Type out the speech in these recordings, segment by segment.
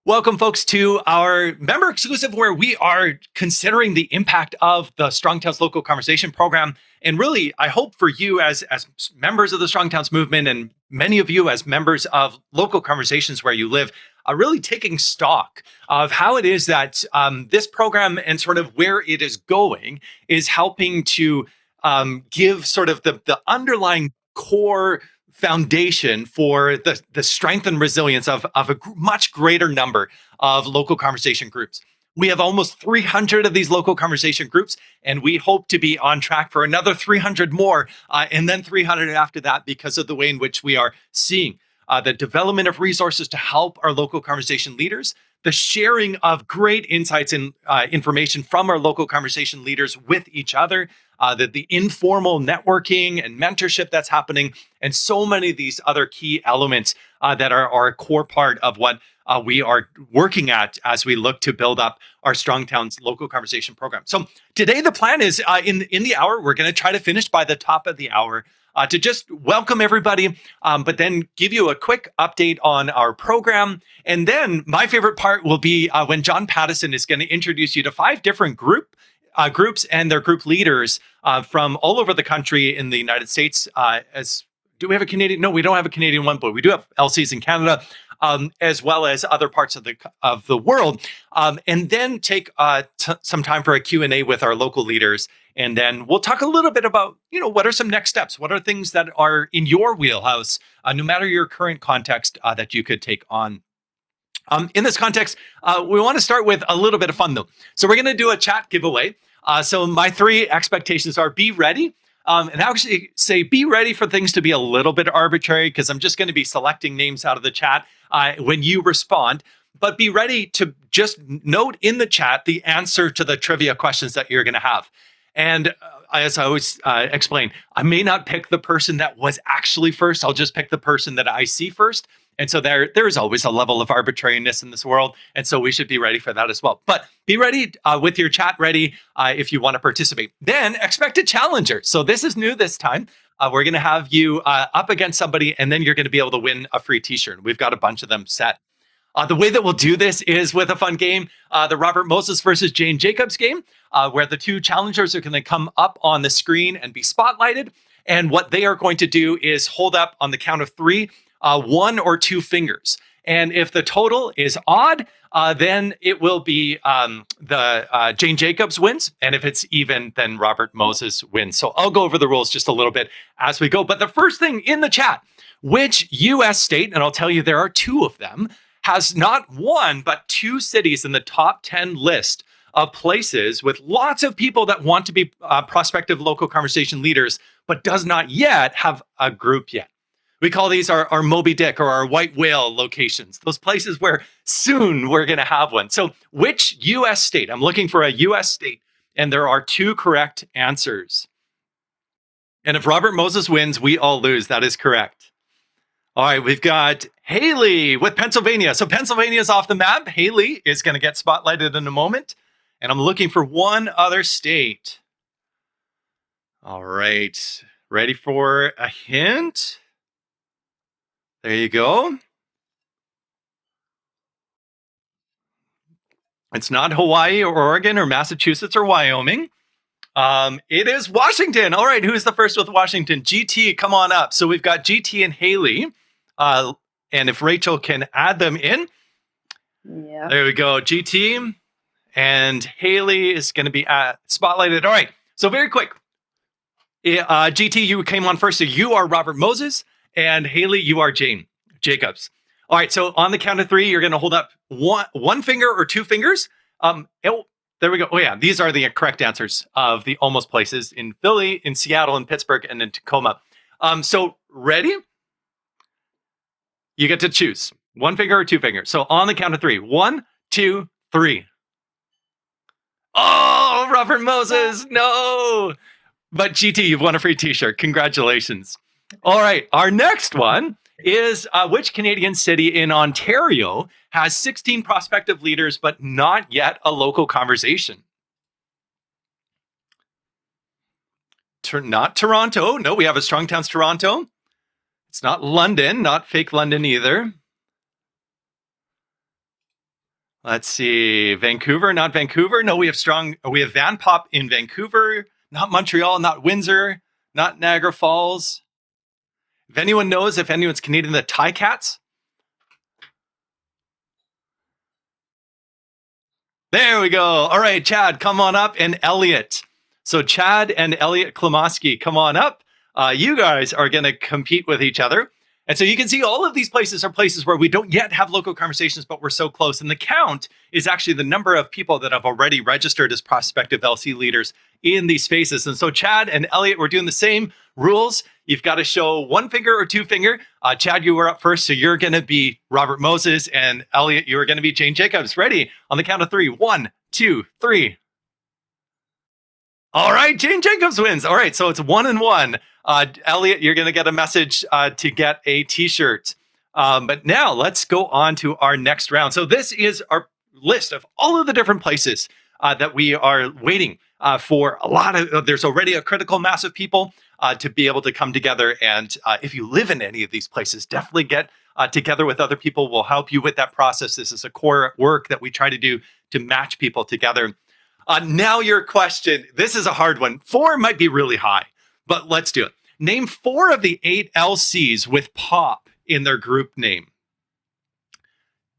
Welcome, folks, to our member exclusive where we are considering the impact of the Strong Towns Local Conversation Program. And really, I hope for you as members of the Strong Towns movement and many of you as members of local conversations where you live, are really taking stock of how it is that this program and sort of where it is going is helping to give sort of the underlying core foundation for the strength and resilience of a much greater number of local conversation groups. We have almost 300 of these local conversation groups, and we hope to be on track for another 300 more, and then 300 after that, because of the way in which we are seeing the development of resources to help our local conversation leaders, the sharing of great insights and information from our local conversation leaders with each other, the informal networking and mentorship that's happening, and so many of these other key elements that are a core part of what we are working at as we look to build up our Strong Towns local conversation program. So today the plan is in the hour, we're going to try to finish by the top of the hour to just welcome everybody, but then give you a quick update on our program. And then my favorite part will be when John Pattison is going to introduce you to 5 different groups and their group leaders from all over the country in the United States. Do we have a Canadian? No, we don't have a Canadian one, but we do have LCs in Canada, as well as other parts of the world. And then take some time for a Q&A with our local leaders. And then we'll talk a little bit about, what are some next steps? What are things that are in your wheelhouse, no matter your current context, that you could take on? In this context, we want to start with a little bit of fun, though. So we're going to do a chat giveaway. So my 3 expectations are: be ready. And I actually say be ready for things to be a little bit arbitrary, because I'm just going to be selecting names out of the chat when you respond. But be ready to just note in the chat the answer to the trivia questions that you're going to have. And as I always explain, I may not pick the person that was actually first. I'll just pick the person that I see first. And so there is always a level of arbitrariness in this world. And so we should be ready for that as well. But be ready with your chat ready if you want to participate. Then expect a challenger. So this is new this time. We're going to have you up against somebody, and then you're going to be able to win a free t-shirt. We've got a bunch of them set. The way that we'll do this is with a fun game, the Robert Moses versus Jane Jacobs game, where the 2 challengers are going to come up on the screen and be spotlighted. And what they are going to do is hold up on the count of 3, 1 or 2 fingers. And if the total is odd, then it will be the Jane Jacobs wins. And if it's even, then Robert Moses wins. So I'll go over the rules just a little bit as we go. But the first thing in the chat, which U.S. state, and I'll tell you there are 2 of them, has not 1, but 2 cities in the top 10 list of places with lots of people that want to be prospective local conversation leaders, but does not yet have a group yet. We call these our Moby Dick or our white whale locations, those places where soon we're going to have one. So which U.S. state? I'm looking for a U.S. state, and there are 2 correct answers. And if Robert Moses wins, we all lose. That is correct. All right, we've got Haley with Pennsylvania. So Pennsylvania is off the map. Haley is going to get spotlighted in a moment. And I'm looking for one other state. All right, ready for a hint? There you go. It's not Hawaii or Oregon or Massachusetts or Wyoming. It is Washington. All right, who's the first with Washington? GT, come on up. So we've got GT and Haley. And if Rachel can add them in. Yeah. There we go. GT and Haley is going to be spotlighted. All right. So very quick. GT, you came on first. So you are Robert Moses. And Haley, you are Jane Jacobs. All right. So on the count of 3, you're going to hold up one finger or 2 fingers. There we go. Oh, yeah. These are the correct answers of the almost places in Philly, in Seattle, in Pittsburgh, and in Tacoma. So ready? You get to choose 1 finger or 2 fingers. So on the count of 3, 1, 2, 3. Oh, Robert Moses. No. But GT, you've won a free t-shirt. Congratulations. All right. Our next one is which Canadian city in Ontario has 16 prospective leaders, but not yet a local conversation? Not Toronto. No, we have a Strong Towns Toronto. It's not London, not fake London either. Let's see. Vancouver, not Vancouver. No, we have Van Pop in Vancouver, not Montreal, not Windsor, not Niagara Falls. If anyone knows if anyone's Canadian, the Tie Cats. There we go. All right, Chad, come on up, and Elliot. So Chad and Elliot Klomoski, come on up. You guys are going to compete with each other. And so you can see all of these places are places where we don't yet have local conversations, but we're so close. And the count is actually the number of people that have already registered as prospective LC leaders in these spaces. And so Chad and Elliot, we're doing the same rules. You've got to show one finger or two finger. Chad, you were up first, so you're going to be Robert Moses, and Elliot, you are going to be Jane Jacobs. Ready? On the count of three. 1, 2, 3. All right, Jane Jacobs wins. All right, so it's 1-1. Elliot, you're going to get a message to get a T-shirt. But now let's go on to our next round. So this is our list of all of the different places that we are waiting for. There's already a critical mass of people to be able to come together. And if you live in any of these places, definitely get together with other people. We'll help you with that process. This is a core work that we try to do to match people together. Now your question. This is a hard one. 4 might be really high, but let's do it. Name 4 of the 8 LCs with pop in their group name.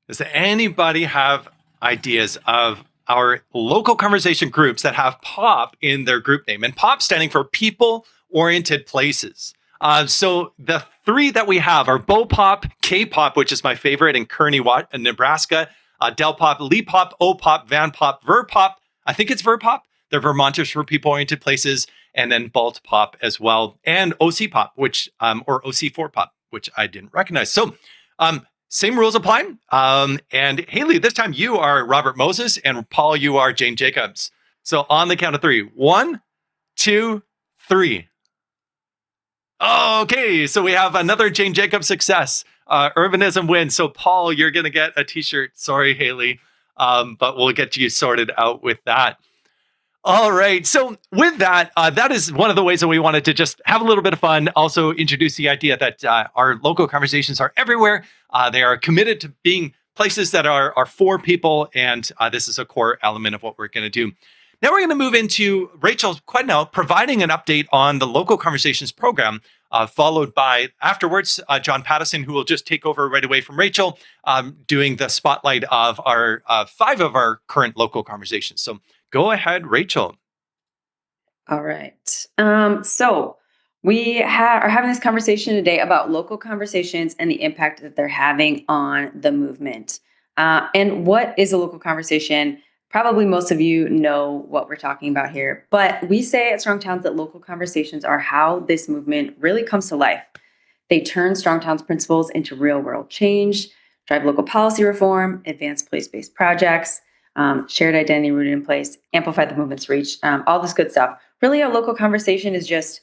Does anybody have ideas of our local conversation groups that have pop in their group name? And pop standing for people-oriented places. So the 3 that we have are Bo Pop, K Pop, which is my favorite in Kearney, Nebraska, Del Pop, Lee Pop, O Pop, Van Pop, Ver Pop. I think it's Ver Pop. They're Vermonters for people-oriented places, and then Balt Pop as well, and OC Pop, which or OC4 Pop, which I didn't recognize. So same rules apply. And Haley, this time you are Robert Moses, and Paul, you are Jane Jacobs. So on the count of 3, 1, 2, 3. Okay, so we have another Jane Jacobs success. Urbanism wins. So Paul, you're going to get a T-shirt. Sorry, Haley. But we'll get you sorted out with that. All right. So with that, that is one of the ways that we wanted to just have a little bit of fun. Also introduce the idea that our local conversations are everywhere. They are committed to being places that are for people. And this is a core element of what we're going to do. Now we're going to move into Rachel Quednow providing an update on the Local Conversations program, followed by afterwards, John Pattison, who will just take over right away from Rachel, doing the spotlight of our 5 of our current local conversations. So go ahead, Rachel. All right. So we are having this conversation today about local conversations and the impact that they're having on the movement. And what is a local conversation? Probably most of you know what we're talking about here, but we say at Strong Towns that local conversations are how this movement really comes to life. They turn Strong Towns principles into real world change, drive local policy reform, advance place-based projects, shared identity rooted in place, amplify the movement's reach, all this good stuff. Really, a local conversation is just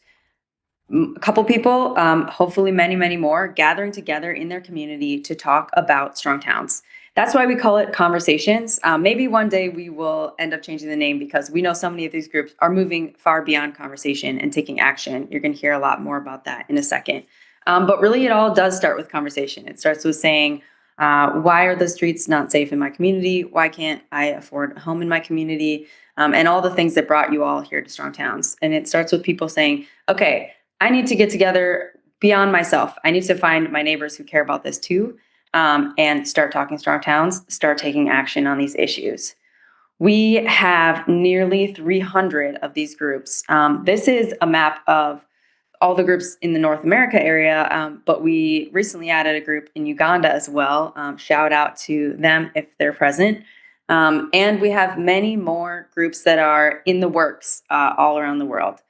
a couple people, hopefully many, many more, gathering together in their community to talk about Strong Towns. That's why we call it conversations. Maybe one day we will end up changing the name because we know so many of these groups are moving far beyond conversation and taking action. You're going to hear a lot more about that in a second. But really, it all does start with conversation. It starts with saying, why are the streets not safe in my community? Why can't I afford a home in my community? And all the things that brought you all here to Strong Towns. And it starts with people saying, okay, I need to get together beyond myself. I need to find my neighbors who care about this too. And start talking Strong Towns, start taking action on these issues. We have nearly 300 of these groups. This is a map of all the groups in the North America area, but we recently added a group in Uganda as well. Shout out to them if they're present. And we have many more groups that are in the works all around the world.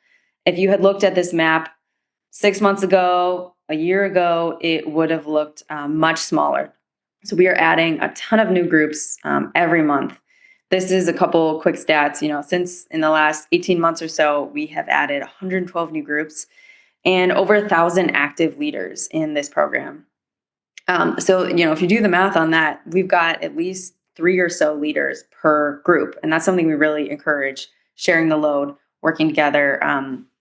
If you had looked at this map 6 months ago, a year ago, it would have looked much smaller. So we are adding a ton of new groups every month. This is a couple quick stats. Since in the last 18 months or so, we have added 112 new groups and over 1,000 active leaders in this program. So if you do the math on that, we've got at least 3 or so leaders per group. And that's something we really encourage, sharing the load, working together,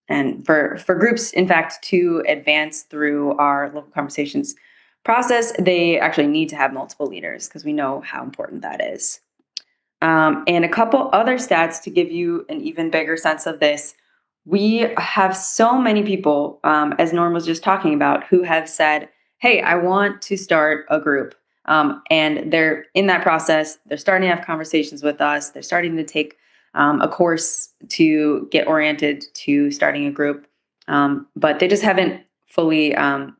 and for groups, in fact, to advance through our local conversations process, they actually need to have multiple leaders because we know how important that is. And a couple other stats to give you an even bigger sense of this. We have so many people, as Norm was just talking about, who have said, "Hey, I want to start a group." And they're in that process. They're starting to have conversations with us. They're starting to take a course to get oriented to starting a group, but they just haven't fully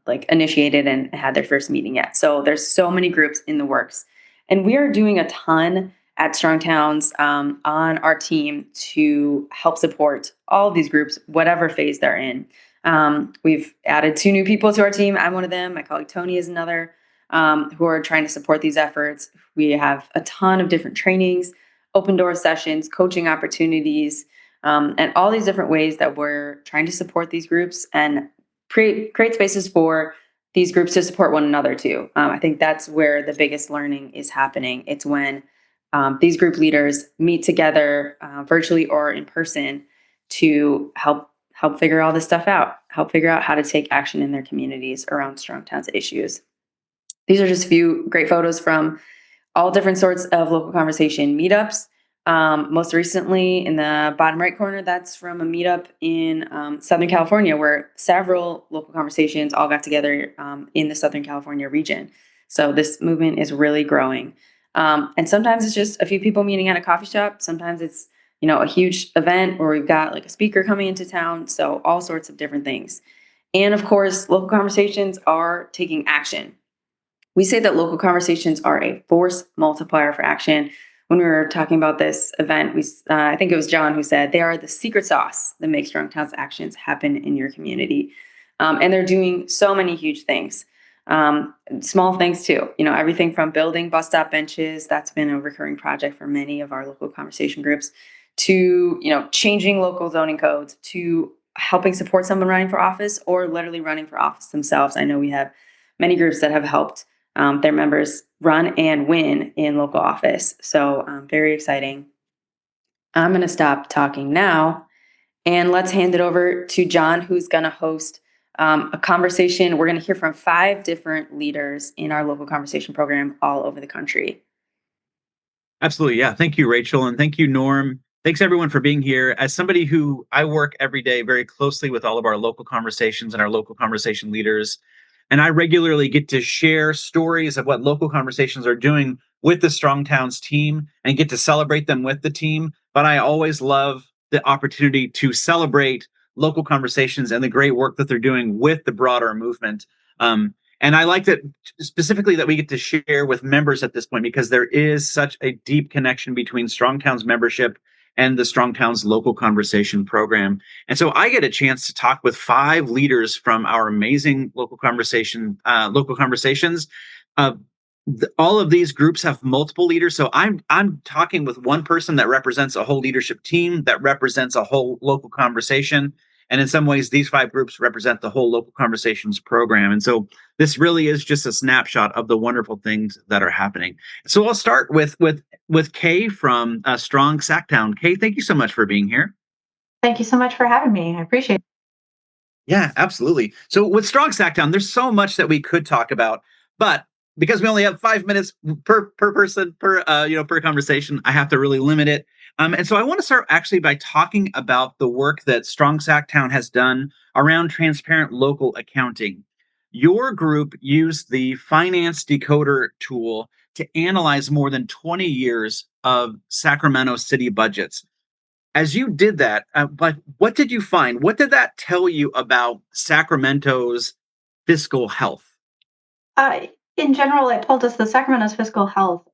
like initiated and had their first meeting yet. So there's so many groups in the works, and we are doing a ton at Strong Towns on our team to help support all of these groups, whatever phase they're in. We've added 2 new people to our team. I'm one of them. My colleague Tony is another, who are trying to support these efforts. We have a ton of different trainings, open door sessions, coaching opportunities, and all these different ways that we're trying to support these groups and create spaces for these groups to support one another too. I think that's where the biggest learning is happening. It's when these group leaders meet together virtually or in person to help figure all this stuff out, help figure out how to take action in their communities around Strong Towns issues. These are just a few great photos from all different sorts of local conversation meetups. Most recently, in the bottom right corner, that's from a meetup in Southern California where several local conversations all got together in the Southern California region. So this movement is really growing. And sometimes it's just a few people meeting at a coffee shop. Sometimes it's a huge event where we've got like a speaker coming into town. So all sorts of different things. And of course, local conversations are taking action. We say that local conversations are a force multiplier for action. When we were talking about this event, I think it was John who said they are the secret sauce that makes Strong Towns actions happen in your community. And they're doing so many huge things. Small things too, everything from building bus stop benches, that's been a recurring project for many of our local conversation groups, to changing local zoning codes, to helping support someone running for office or literally running for office themselves. I know we have many groups that have helped their members run and win in local office. So very exciting. I'm going to stop talking now and let's hand it over to John, who's going to host a conversation. We're going to hear from 5 different leaders in our local conversation program all over the country. Absolutely. Yeah. Thank you, Rachel. And thank you, Norm. Thanks, everyone, for being here. As somebody who I work every day very closely with all of our local conversations and our local conversation leaders, and I regularly get to share stories of what local conversations are doing with the Strong Towns team and get to celebrate them with the team. But I always love the opportunity to celebrate local conversations and the great work that they're doing with the broader movement. And I like that specifically that we get to share with members at this point because there is such a deep connection between Strong Towns membership and the Strong Towns local conversation program. And so I get a chance to talk with 5 leaders from our amazing local conversations. Uh, all of these groups have multiple leaders. So I'm talking with one person that represents a whole leadership team that represents a whole local conversation. And in some ways, these 5 groups represent the whole local conversations program. And so this really is just a snapshot of the wonderful things that are happening. So I'll start with Kay from Strong SacTown. Kay, thank you so much for being here. Thank you so much for having me. I appreciate it. Yeah, absolutely. So with Strong SacTown, there's so much that we could talk about, but because we only have 5 minutes per person per conversation, I have to really limit it. And so I want to start actually by talking about the work that Strong SacTown has done around transparent local accounting. Your group used the finance decoder tool to analyze more than 20 years of Sacramento city budgets. As you did that, but what did you find? What did that tell you about Sacramento's fiscal health? Uh, in general, it told us the Sacramento's fiscal health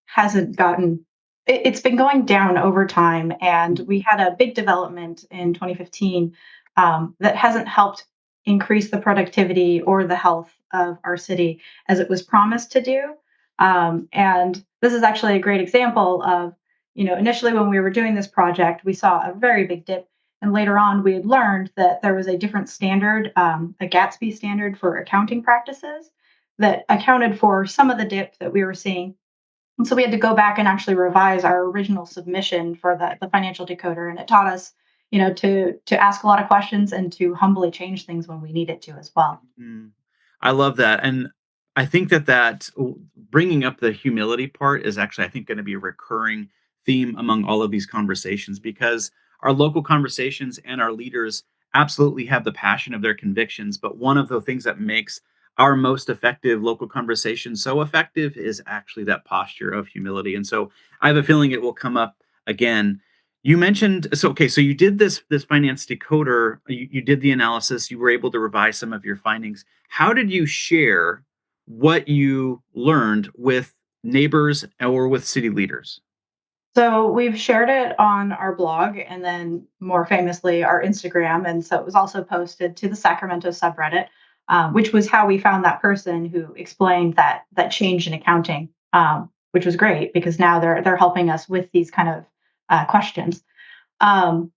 hasn't gotten, it's been going down over time. And we had a big development in 2015 that hasn't helped increase the productivity or the health of our city as it was promised to do. And this is actually a great example of, initially when we were doing this project, we saw a very big dip. And later on, we had learned that there was a different standard, a Gatsby standard for accounting practices that accounted for some of the dip that we were seeing. And so we had to go back and actually revise our original submission for the financial decoder. And it taught us, to ask a lot of questions and to humbly change things when we needed to as well. Mm, I love that. And I think that bringing up the humility part is actually, I think, going to be a recurring theme among all of these conversations, because our local conversations and our leaders absolutely have the passion of their convictions. But one of the things that makes our most effective local conversation so effective is actually that posture of humility. And so I have a feeling it will come up again. You mentioned, so okay, so you did this finance decoder, you did the analysis, you were able to revise some of your findings. How did you share what you learned with neighbors or with city leaders? So we've shared it on our blog and then more famously our Instagram. And so it was also posted to the Sacramento subreddit, which was how we found that person who explained that change in accounting, which was great because now they're helping us with these kind of questions. Um,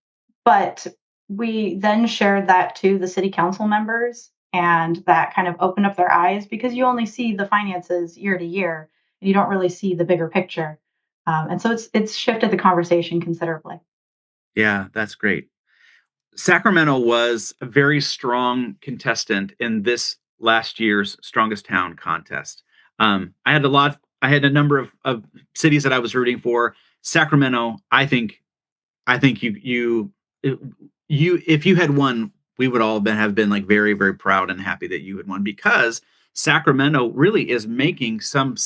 but we then shared that to the city council members, and that kind of opened up their eyes because you only see the finances year to year, and you don't really see the bigger picture. And so it's shifted the conversation considerably. Yeah, that's great. Sacramento was a very strong contestant in this last year's Strongest Town contest. I had a number of cities that I was rooting for. Sacramento, I think you if you had won, we would all have been like very, very proud and happy that you had won, because Sacramento really is making some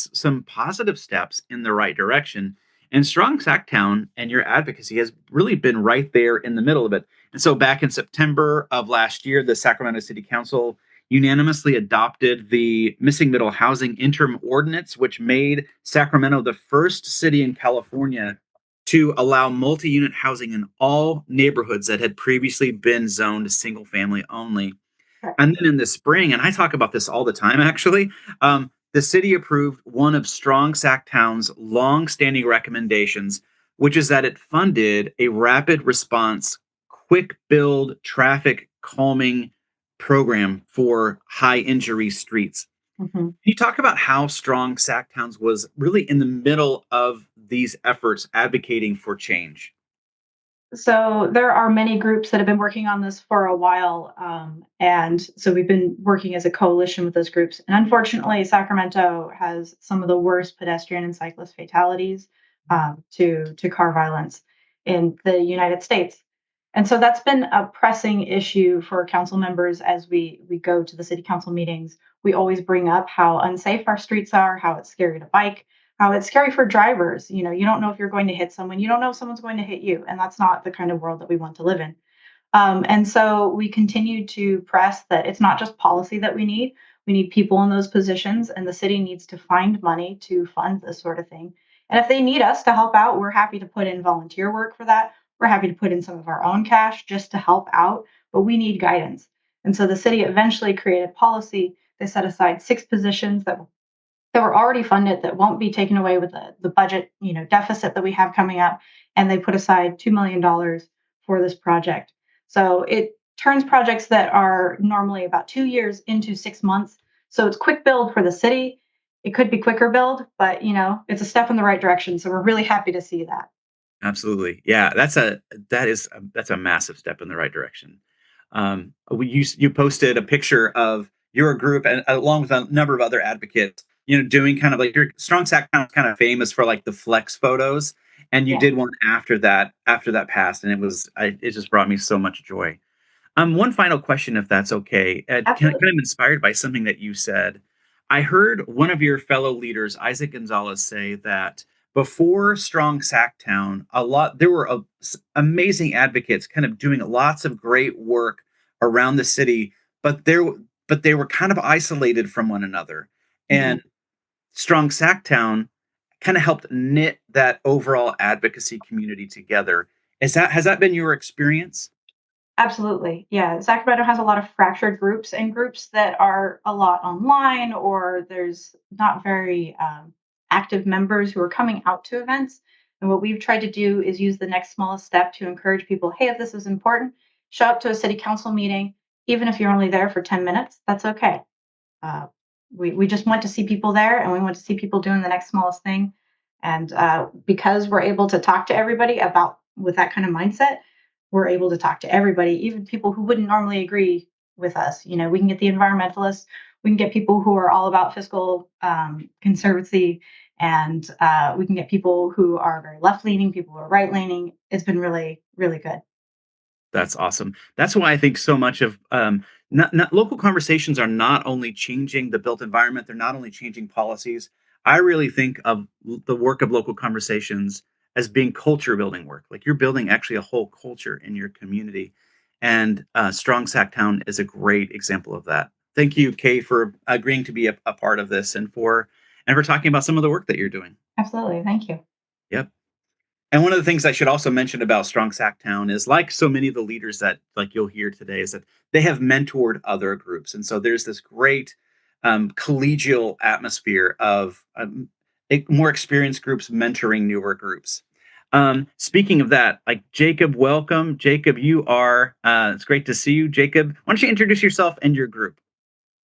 positive steps in the right direction. And Strong SacTown and your advocacy has really been right there in the middle of it. And so back in September of last year, the Sacramento City Council unanimously adopted the Missing Middle Housing Interim Ordinance, which made Sacramento the first city in California to allow multi-unit housing in all neighborhoods that had previously been zoned single family only. Right. And then in the spring, and I talk about this all the time actually, the city approved one of Strong SacTown's long-standing recommendations, which is that it funded a rapid response, quick build traffic calming program for high injury streets. Mhm. Can you talk about how strong SacTowns was really in the middle of these efforts advocating for change? So there are many groups that have been working on this for a while, and so we've been working as a coalition with those groups. And unfortunately, Sacramento has some of the worst pedestrian and cyclist fatalities to car violence in the United States. And so that's been a pressing issue for council members as we go to the city council meetings. We always bring up how unsafe our streets are, how it's scary to bike, how it's scary for drivers. You know, you don't know if you're going to hit someone, you don't know if someone's going to hit you, and that's not the kind of world that we want to live in. And so we continue to press that it's not just policy that we need. We need people in those positions, and the city needs to find money to fund this sort of thing. And if they need us to help out, we're happy to put in volunteer work for that. We're happy to put in some of our own cash just to help out, but we need guidance. And so the city eventually created policy. They set aside 6 positions that were already funded that won't be taken away with the budget, deficit that we have coming up, and they put aside $2 million for this project. So it turns projects that are normally about 2 years into 6 months. So it's quick build for the city. It could be quicker build, but it's a step in the right direction. So we're really happy to see that. Absolutely. Yeah, that's a massive step in the right direction. You posted a picture of your group and along with a number of other advocates, doing kind of like your Strong Sack kind of famous for like the flex photos, and you Yeah, did one after that passed, and it just brought me so much joy. One final question, if that's okay. Kind absolutely. of inspired by something that you said. I heard one of your fellow leaders, Isaac Gonzalez, say that before Strong Sacktown, there were amazing advocates, kind of doing lots of great work around the city, but they were kind of isolated from one another. Mhm. And Strong Sacktown kind of helped knit that overall advocacy community together. Has that been your experience? Absolutely. Yeah. Sacramento has a lot of fractured groups and groups that are a lot online, or there's not very active members who are coming out to events. And what we've tried to do is use the next smallest step to encourage people, hey, if this is important, show up to a city council meeting. Even if you're only there for 10 minutes, that's okay. Uh, we just want to see people there, and we want to see people doing the next smallest thing. And because we're able to talk to everybody about with that kind of mindset, we're able to talk to everybody, even people who wouldn't normally agree with us. We can get the environmentalists, We can get people who are all about fiscal conservancy, and we can get people who are very left leaning, people who are right leaning. It's been really, really good. That's awesome. That's why I think so much of not local conversations are not only changing the built environment, they're not only changing policies. I really think of the work of local conversations as being culture building work. Like you're building actually a whole culture in your community. And Strong SacTown is a great example of that. Thank you, Kay, for agreeing to be a part of this and for talking about some of the work that you're doing. Absolutely. Thank you. Yep. And one of the things I should also mention about Strong SacTown is like so many of the leaders that like you'll hear today is that they have mentored other groups. And so there's this great collegial atmosphere of more experienced groups mentoring newer groups. Speaking of that, like Jacob, welcome. Jacob, it's great to see you. Jacob, why don't you introduce yourself and your group?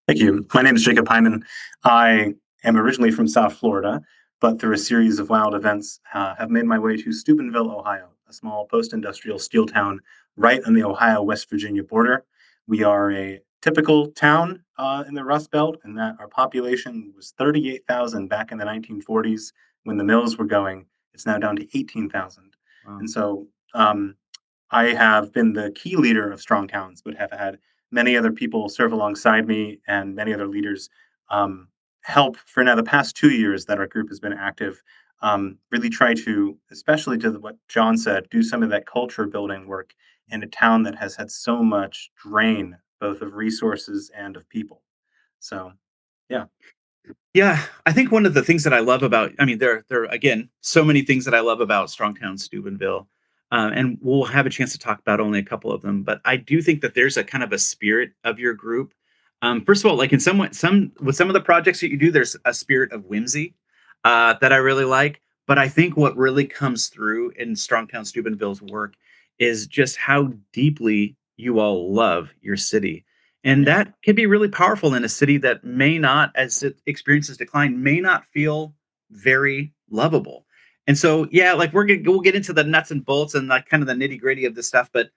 Thank you. My name is Jacob Hyman. I am originally from South Florida, but through a series of wild events, have made my way to Steubenville, Ohio, a small post-industrial steel town right on the Ohio-West Virginia border. We are a typical town in the Rust Belt, in that our population was 38,000 back in the 1940s when the mills were going. It's now down to 18,000. Wow. And so I have been the key leader of Strong Towns, but have had many other people serve alongside me and many other leaders help for now the past 2 years that our group has been active. Really try to, especially to what John said, do some of that culture building work in a town that has had so much drain, both of resources and of people. So, yeah. Yeah, I think one of the things that I love there are again so many things that I love about Strongtown Steubenville, and we'll have a chance to talk about only a couple of them. But I do think that there's a kind of a spirit of your group. First of all, like in some with some of the projects that you do, there's a spirit of whimsy that I really like. But I think what really comes through in Strongtown Steubenville's work is just how deeply you all love your city. And that can be really powerful in a city that may not, as it experiences decline, may not feel very lovable. And so, yeah, like we'll get into the nuts and bolts and like kind of the nitty gritty of this stuff. But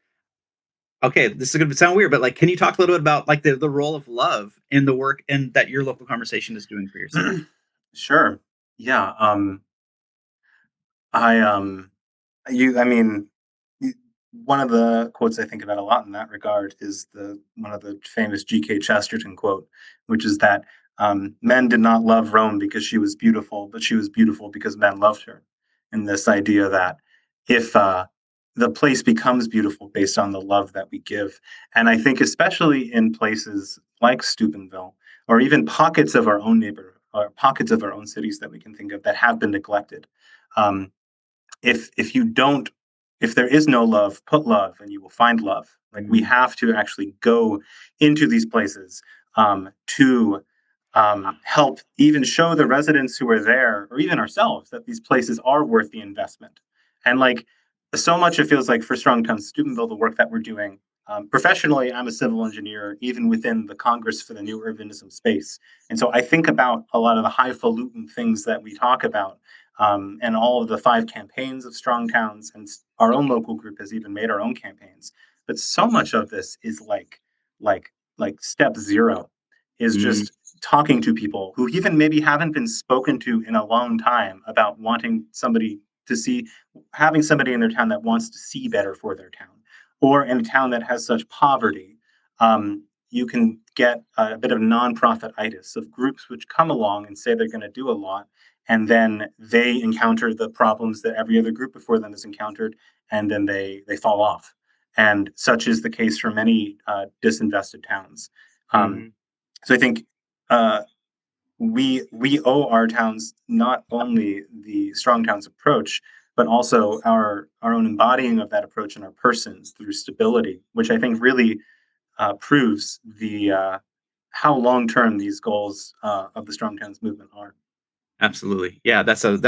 okay, this is going to sound weird, but like, can you talk a little bit about like the role of love in the work and that your local conversation is doing for your city? Sure. Yeah. I You, I mean, y- One of the quotes I think about a lot in that regard is the one of the famous G.K. Chesterton quote, which is that men did not love Rome because she was beautiful, but she was beautiful because men loved her. And this idea that if the place becomes beautiful based on the love that we give, and I think especially in places like Steubenville, or even pockets of our own neighborhood, or pockets of our own cities that we can think of that have been neglected. Um, if you don't if there is no love, put love and you will find love. Like we have to actually go into these places to help even show the residents who are there, or even ourselves, that these places are worth the investment. And like so much, it feels like for Strong Town Steubenville, the work that we're doing. Professionally, I'm a civil engineer, even within the Congress for the New Urbanism space. And so I think about a lot of the highfalutin things that we talk about, and all of the 5 campaigns of Strong Towns, and our own local group has even made our own campaigns. But so much of this is like step zero is Mm, just talking to people who even maybe haven't been spoken to in a long time about wanting somebody to see, having somebody in their town that wants to see better for their town, or in a town that has such poverty. You can get a bit of nonprofit-itis of groups which come along and say they're going to do a lot, and then they encounter the problems that every other group before them has encountered, and then they fall off. And such is the case for many disinvested towns. Um, mhm. so I think uh, we owe our towns not only the Strong Towns approach, but also our own embodying of that approach in our persons through stability, which I think really proves the how long term these goals of the Strong Towns movement are. Absolutely. Yeah, that's a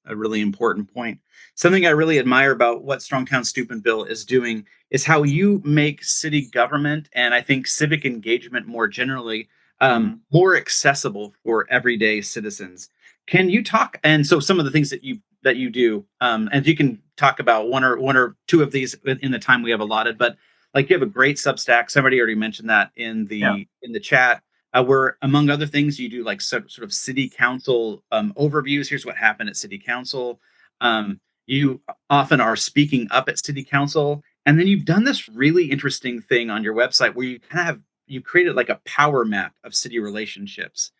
really important point. Something I really admire about what Strongtown Steubenville is doing is how you make city government and I think civic engagement more generally Mhm. more accessible for everyday citizens. Can you talk and so some of the things that you do and you can talk about one or two of these in the time we have allotted, but like you have a great Substack. Somebody already mentioned that in Yeah. the chat. where, among other things, you do like sort of city council overviews. Here's what happened at city council. You often are speaking up at city council, and then you've done this really interesting thing on your website where you kind of you created like a power map of city relationships.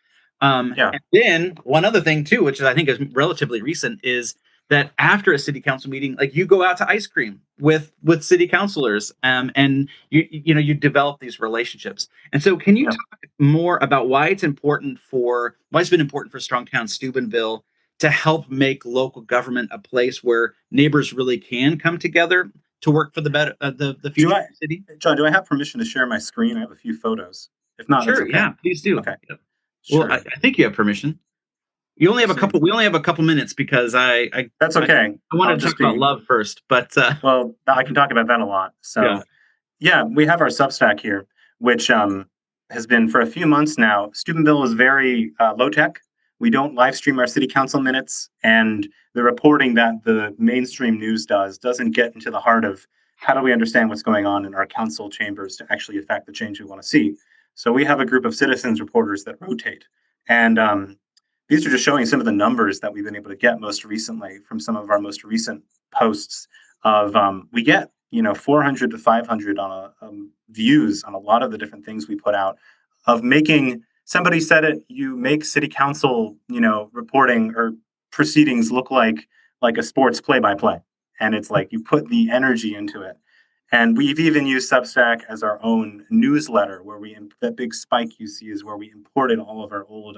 Yeah. And then one other thing too, which I think is relatively recent, is that after a city council meeting, like you go out to ice cream with city councilors, and you develop these relationships. And so, can you Yeah. talk more about why it's been important for Strongtown Steubenville to help make local government a place where neighbors really can come together to work for the better the future of the city? John, do I have permission to share my screen? I have a few photos. If not, that's Sure, okay. yeah, please do. Okay. Yep. Well, Sure. I think you have permission. You only have a See. couple. We only have a couple minutes because That's okay. I wanted I'll to just talk about be love first, but well. I can talk about that a lot. So yeah. yeah, we have our Substack here, which has been for a few months now. Steubenville is very low tech. We don't live stream our city council minutes, and the reporting that the mainstream news doesn't get into the heart of how do we understand what's going on in our council chambers to actually affect the change we want to see. So we have a group of citizens reporters that rotate, and these are just showing some of the numbers that we've been able to get most recently from some of our most recent posts. Of we get 400 to 500 on views on a lot of the different things we put out, of making, somebody said it, you make city council reporting or proceedings look like a sports play-by-play, and it's like you put the energy into it. And we've even used Substack as our own newsletter, where that big spike you see is where we imported all of our old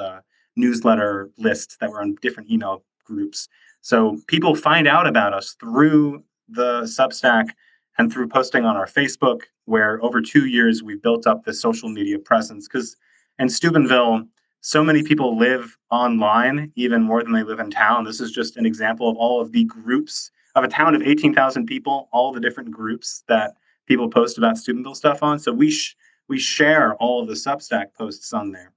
newsletter lists that were on different email groups. So people find out about us through the Substack and through posting on our Facebook, where over 2 years we've built up this social media presence. Because in Steubenville, so many people live online even more than they live in town. This is just an example of all of the groups of a town of 18,000 people, all the different groups that people post about Steubenville stuff on. So we share all of the Substack posts on there.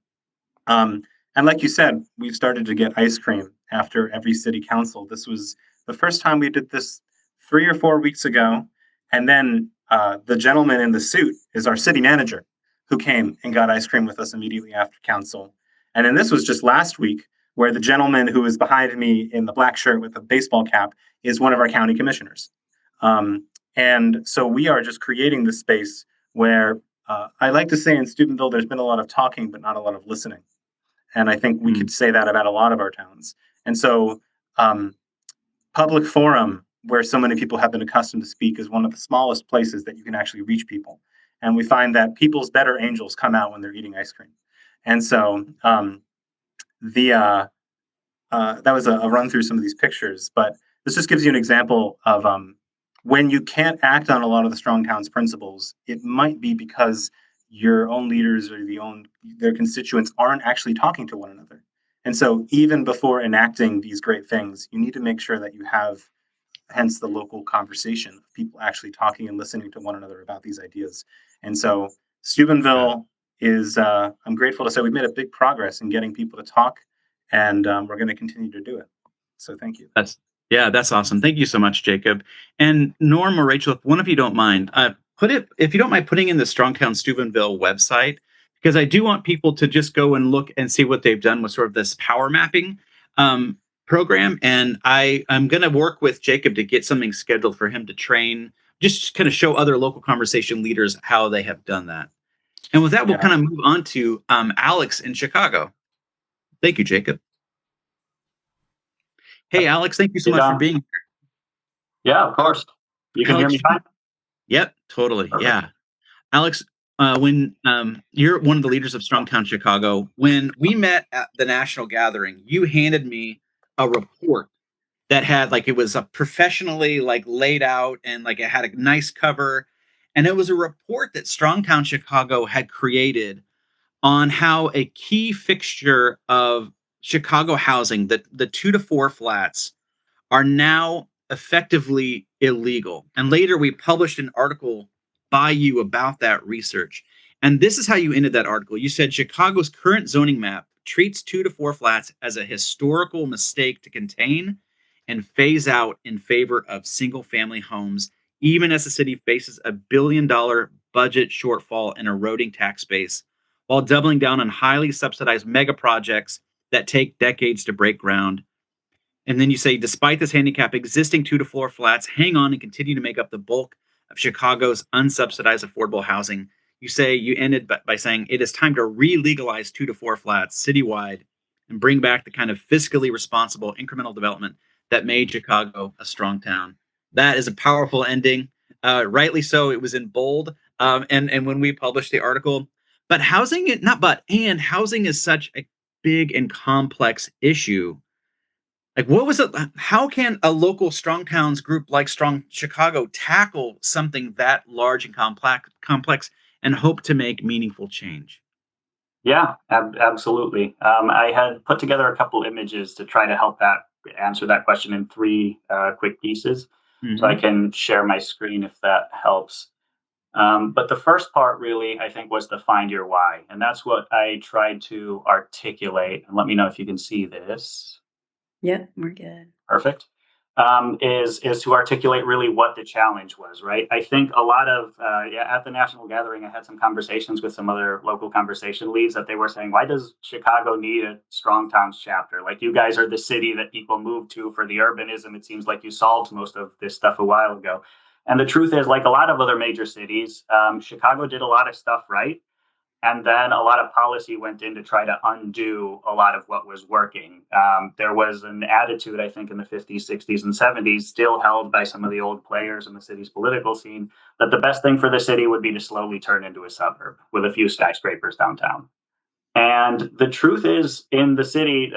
And like you said, we've started to get ice cream after every city council. This was the first time we did this 3 or 4 weeks ago. And then the gentleman in the suit is our city manager, who came and got ice cream with us immediately after council. And then this was just last week, where the gentleman who is behind me in the black shirt with a baseball cap is one of our county commissioners. And so we are just creating this space where I like to say in Steubenville, there's been a lot of talking, but not a lot of listening. And I think we could say that about a lot of our towns. And so public forum, where so many people have been accustomed to speak, is one of the smallest places that you can actually reach people. And we find that people's better angels come out when they're eating ice cream. And so that was a run through some of these pictures, but this just gives you an example of when you can't act on a lot of the Strong Towns principles, it might be because your own leaders or their constituents aren't actually talking to one another. And so even before enacting these great things, you need to make sure that you have, hence the local conversation of people actually talking and listening to one another about these ideas. And so Steubenville is, I'm grateful to say we've made a big progress in getting people to talk, and we're going to continue to do it. So thank you. That's awesome. Thank you so much, Jacob. And Norm or Rachel, if one of you don't mind, if you don't mind putting in the Strongtown Steubenville website, because I do want people to just go and look and see what they've done with sort of this power mapping program. And I'm going to work with Jacob to get something scheduled for him to train, just kind of show other local conversation leaders how they have done that. And with that, we'll kind of move on to Alex in Chicago. Thank you, Jacob. Hey, Alex, thank you so much for being here. Yeah, of course. You can hear me fine? Yep, totally. Perfect. Yeah. Alex, when you're one of the leaders of Strongtown Chicago, when we met at the national gathering, you handed me a report that had it was a professionally laid out, and it had a nice cover. And it was a report that Strongtown Chicago had created on how a key fixture of Chicago housing, the 2 to 4 flats, are now effectively illegal. And later we published an article by you about that research. And this is how you ended that article. You said Chicago's current zoning map treats 2 to 4 flats as a historical mistake to contain and phase out in favor of single family homes, even as the city faces $1 billion budget shortfall and eroding tax base, while doubling down on highly subsidized mega projects that take decades to break ground. And then you say, despite this handicap, existing 2 to 4 flats hang on and continue to make up the bulk of Chicago's unsubsidized affordable housing. You ended by saying it is time to re-legalize 2 to 4 flats citywide and bring back the kind of fiscally responsible incremental development that made Chicago a strong town. That is a powerful ending. Rightly so, it was in bold. And when we published the article, but housing is such a big and complex issue. Like, what was it? How can a local strong towns group like Strong Chicago tackle something that large and complex and hope to make meaningful change? Yeah, absolutely. I had put together a couple images to try to help that answer that question in three quick pieces. So I Mhm. can share my screen if that helps. But the first part really, I think, was to find your why. And that's what I tried to articulate. And let me know if you can see this. Yep, we're good. Perfect. Is to articulate really what the challenge was, right? I think a lot of yeah, at the national gathering, I had some conversations with some other local conversation leads that they were saying, why does Chicago need a strong towns chapter? Like, you guys are the city that people move to for the urbanism. It seems like you solved most of this stuff a while ago. And the truth is, like a lot of other major cities, Chicago did a lot of stuff right, and then a lot of policy went in to try to undo a lot of what was working. There was an attitude, I think, in the 50s, 60s, and 70s, still held by some of the old players in the city's political scene, that the best thing for the city would be to slowly turn into a suburb with a few skyscrapers downtown. And the truth is, in the city,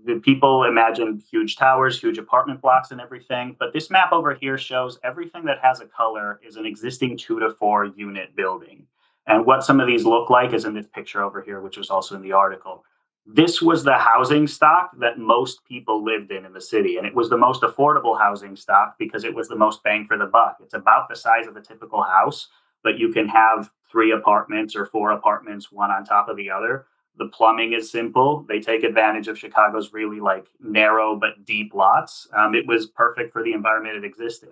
the people imagine huge towers, huge apartment blocks, and everything. But this map over here shows everything that has a color is an existing 2 to 4 unit building. And what some of these look like is in this picture over here, which was also in the article. This was the housing stock that most people lived in the city. And it was the most affordable housing stock because it was the most bang for the buck. It's about the size of a typical house, but you can have 3 apartments or 4 apartments, one on top of the other. The plumbing is simple. They take advantage of Chicago's really like narrow but deep lots. It was perfect for the environment it existed.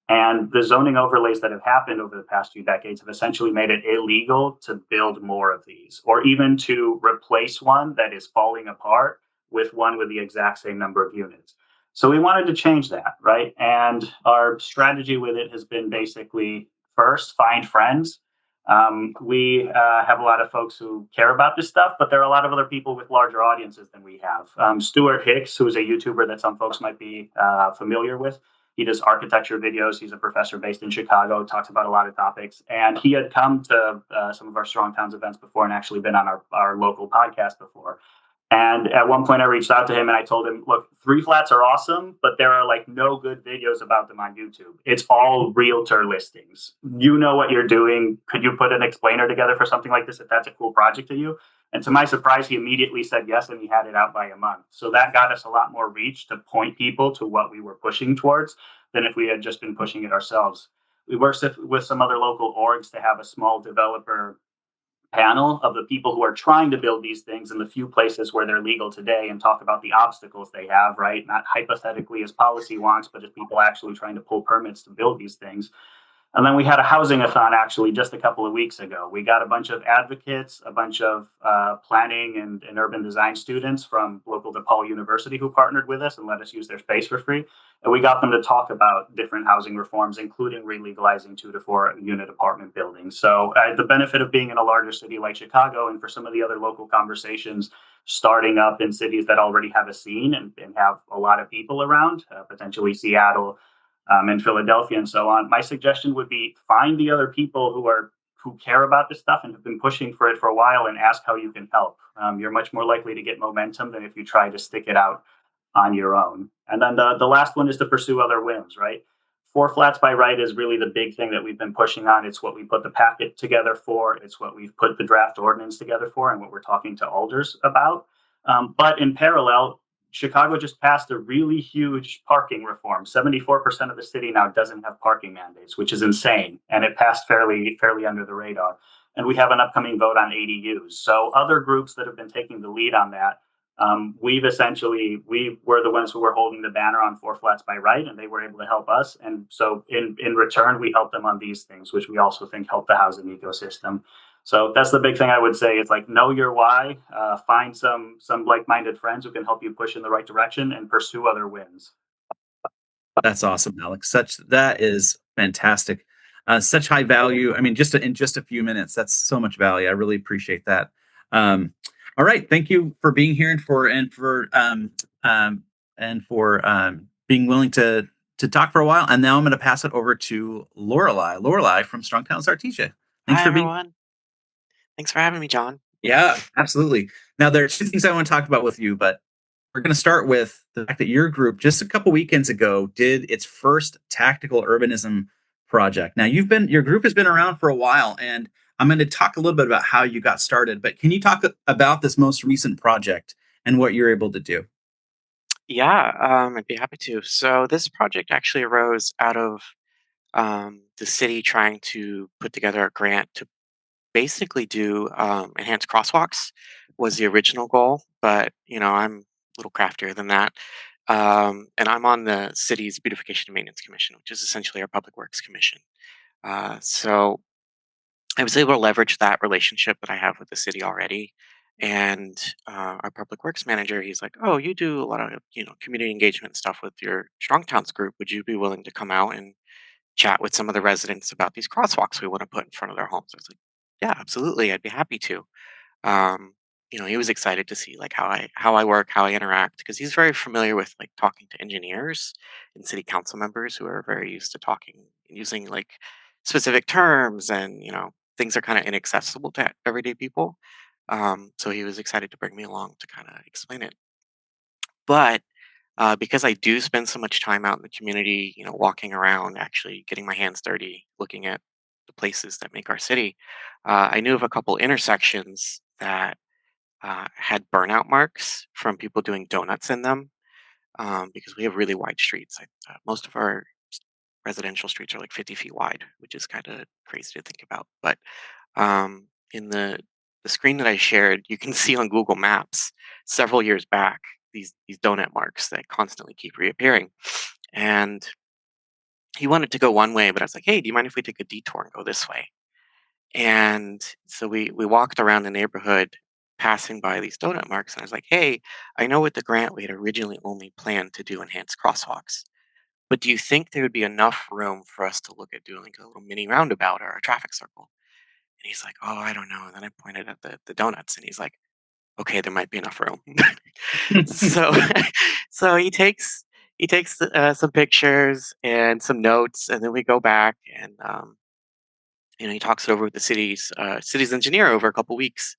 And the zoning overlays that have happened over the past few decades have essentially made it illegal to build more of these, or even to replace one that is falling apart with one with the exact same number of units. So we wanted to change that, right? And our strategy with it has been basically, first, find friends. We have a lot of folks who care about this stuff, but there are a lot of other people with larger audiences than we have. Stuart Hicks, who is a YouTuber that some folks might be familiar with, he does architecture videos. He's a professor based in Chicago, talks about a lot of topics. And he had come to some of our Strong Towns events before and actually been on our local podcast before. And at one point, I reached out to him and I told him, look, 3 flats are awesome, but there are like no good videos about them on YouTube. It's all realtor listings. You know what you're doing. Could you put an explainer together for something like this if that's a cool project to you? And to my surprise, he immediately said yes, and he had it out by a month. So that got us a lot more reach to point people to what we were pushing towards than if we had just been pushing it ourselves. We worked with some other local orgs to have a small developer panel of the people who are trying to build these things in the few places where they're legal today and talk about the obstacles they have, right? Not hypothetically as policy wants, but as people actually trying to pull permits to build these things. And then we had a housing-a-thon actually just a couple of weeks ago. We got a bunch of advocates, a bunch of planning and urban design students from local DePaul University who partnered with us and let us use their space for free. And we got them to talk about different housing reforms, including re-legalizing 2 to 4 unit apartment buildings. So the benefit of being in a larger city like Chicago, and for some of the other local conversations starting up in cities that already have a scene and have a lot of people around, potentially Seattle, in Philadelphia and so on. My suggestion would be find the other people who care about this stuff and have been pushing for it for a while and ask how you can help. You're much more likely to get momentum than if you try to stick it out on your own. And then the last one is to pursue other wins, right? 4 flats by right is really the big thing that we've been pushing on. It's what we put the packet together for. It's what we've put the draft ordinance together for and what we're talking to alders about. But in parallel, Chicago just passed a really huge parking reform. 74% of the city now doesn't have parking mandates, which is insane. And it passed fairly under the radar. And we have an upcoming vote on ADUs. So other groups that have been taking the lead on that, we were the ones who were holding the banner on 4 flats by right, and they were able to help us. And so in return, we helped them on these things, which we also think help the housing ecosystem. So that's the big thing I would say. It's like know your why, find some like-minded friends who can help you push in the right direction, and pursue other wins. That's awesome, Alex. That is fantastic. Such high value. I mean, in just a few minutes, that's so much value. I really appreciate that. Um, all right, thank you for being here um, and for being willing to talk for a while. And now I'm going to pass it over to Lorelei. Lorelei from Strong Towns Artesia. Thanks Hi, for being. everyone. Thanks for having me, John. Yeah, absolutely. Now there are two things I want to talk about with you, but we're going to start with the fact that your group just a couple weekends ago did its first tactical urbanism project. Now your group has been around for a while, and I'm going to talk a little bit about how you got started. But can you talk about this most recent project and what you're able to do? Yeah, I'd be happy to. So this project actually arose out of the city trying to put together a grant to basically do enhanced crosswalks was the original goal, but I'm a little craftier than that. And I'm on the city's Beautification and Maintenance Commission, which is essentially our public works commission. So I was able to leverage that relationship that I have with the city already. And our public works manager, he's like, "Oh, you do a lot of community engagement stuff with your Strong Towns group. Would you be willing to come out and chat with some of the residents about these crosswalks we want to put in front of their homes?" I was like, "Yeah, absolutely. I'd be happy to." um, he was excited to see like how I work, how I interact, because he's very familiar with like talking to engineers and city council members who are very used to talking using like specific terms, and things are kind of inaccessible to everyday people. So he was excited to bring me along to kind of explain it. But because I do spend so much time out in the community, walking around, actually getting my hands dirty, looking at the places that make our city, I knew of a couple intersections that had burnout marks from people doing donuts in them, because we have really wide streets. Most of our residential streets are like 50 feet wide, which is kind of crazy to think about. But in the screen that I shared, you can see on Google Maps several years back these donut marks that constantly keep reappearing. And he wanted to go one way, but I was like, "Hey, do you mind if we take a detour and go this way?" And so we walked around the neighborhood passing by these donut marks, and I was like, "Hey, I know with the grant we had originally only planned to do enhanced crosswalks, but do you think there would be enough room for us to look at doing like a little mini roundabout or a traffic circle?" And he's like, "Oh, I don't know." And then I pointed at the donuts, and he's like, "Okay, there might be enough room." So so he takes some pictures and some notes, and then we go back, and he talks it over with the city's engineer over a couple weeks,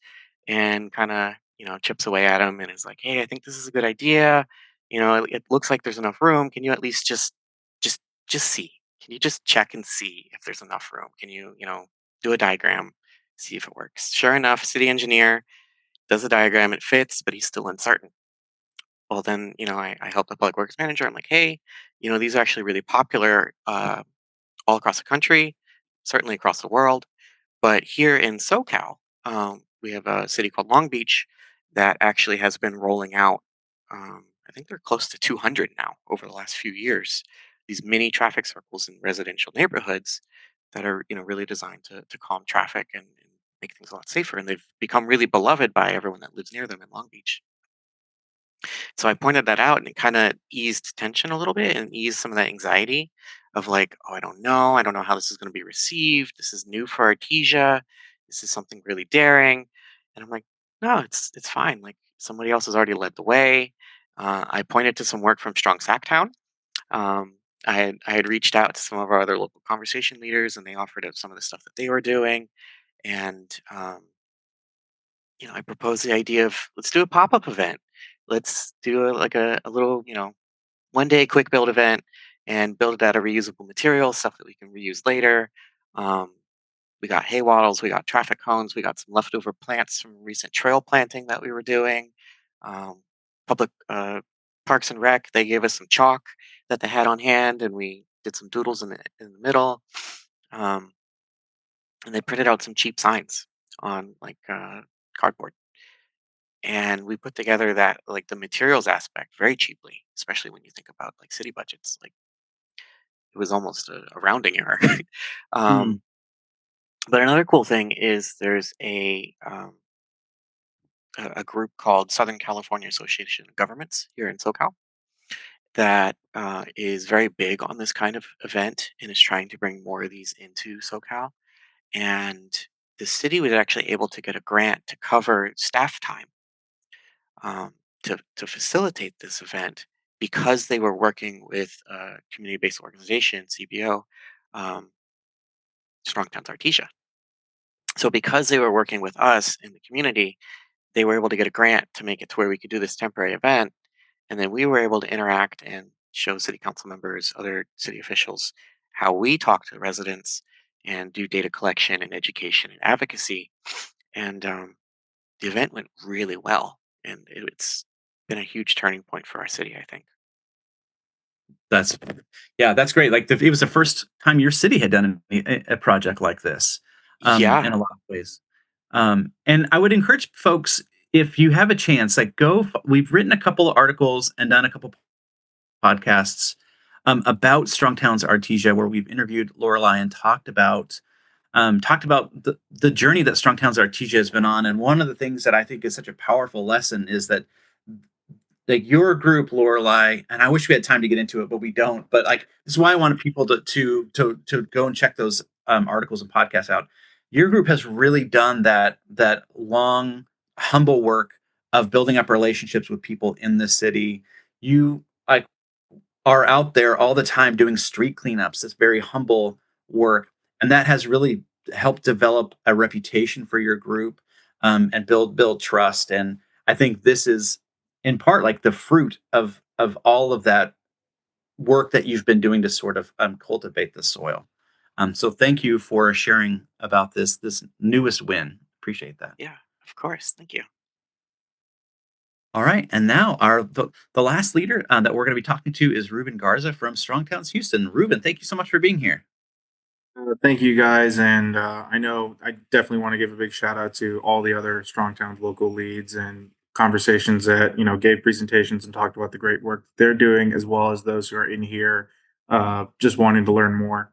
and kind of chips away at him, and is like, "Hey, I think this is a good idea. It looks like there's enough room. Can you at least just just see? Can you just check and see if there's enough room? Can you do a diagram, see if it works?" Sure enough, city engineer does a diagram. It fits, but he's still uncertain. Well, then I help the public works manager. I'm like, "Hey, these are actually really popular all across the country, certainly across the world. But here in SoCal, we have a city called Long Beach that actually has been rolling out. I think they're close to 200 now over the last few years. These mini traffic circles in residential neighborhoods that are really designed to calm traffic and make things a lot safer. And they've become really beloved by everyone that lives near them in Long Beach. So I pointed that out, and it kind of eased tension a little bit and eased some of that anxiety of like, "Oh, I don't know. I don't know how this is going to be received. This is new for Artesia. This is something really daring." And I'm like, "No, it's fine. Like somebody else has already led the way." I pointed to some work from Strong SacTown. Um, I had reached out to some of our other local conversation leaders, and they offered up some of the stuff that they were doing. And I proposed the idea of, let's do a pop up event. Let's do a little, 1 day quick build event, and build it out of reusable material, stuff that we can reuse later. Um, we got hay wattles, we got traffic cones, we got some leftover plants from recent trail planting that we were doing. Um, Public Parks and Rec, they gave us some chalk that they had on hand, and we did some doodles in the middle. Um, and they printed out some cheap signs on like cardboard, and we put together that like the materials aspect very cheaply, especially when you think about like city budgets. Like it was almost a rounding error. Hmm. um, But another cool thing is there's a group called Southern California Association of Governments here in SoCal that is very big on this kind of event and is trying to bring more of these into SoCal. And the city was actually able to get a grant to cover staff time to facilitate this event because they were working with a community-based organization, CBO, um, Strong Towns Artesia. So because they were working with us in the community, they were able to get a grant to make it to where we could do this temporary event. And then we were able to interact and show city council members, other city officials, how we talk to residents and do data collection and education and advocacy. And the event went really well. And it's been a huge turning point for our city, I think. That's that's great. Like it was the first time your city had done a project like this, in Yeah. a lot of ways. And I would encourage folks, if you have a chance, like we've written a couple of articles and done a couple podcasts about Strong Towns Artesia, where we've interviewed Lorelei and talked about the journey that Strong Towns Artesia has been on. And one of the things that I think is such a powerful lesson is that like your group, Lorelei, and I wish we had time to get into it, but we don't. But like this is why I wanted people to go and check those articles and podcasts out. Your group has really done that long, humble work of building up relationships with people in the city. You like are out there all the time doing street cleanups. This very humble work, and that has really helped develop a reputation for your group, and build trust. And I think this is in part like the fruit of all of that work that you've been doing to sort of cultivate the soil. So thank you for sharing about this newest win. Appreciate that. Yeah, of course. Thank you. All right, and now the last leader that we're going to be talking to is Ruben Garza from Strong Towns Houston. Ruben, thank you so much for being here. Thank you guys, and I know I definitely want to give a big shout out to all the other Strong Towns local leads and conversations that gave presentations and talked about the great work they're doing, as well as those who are in here just wanting to learn more.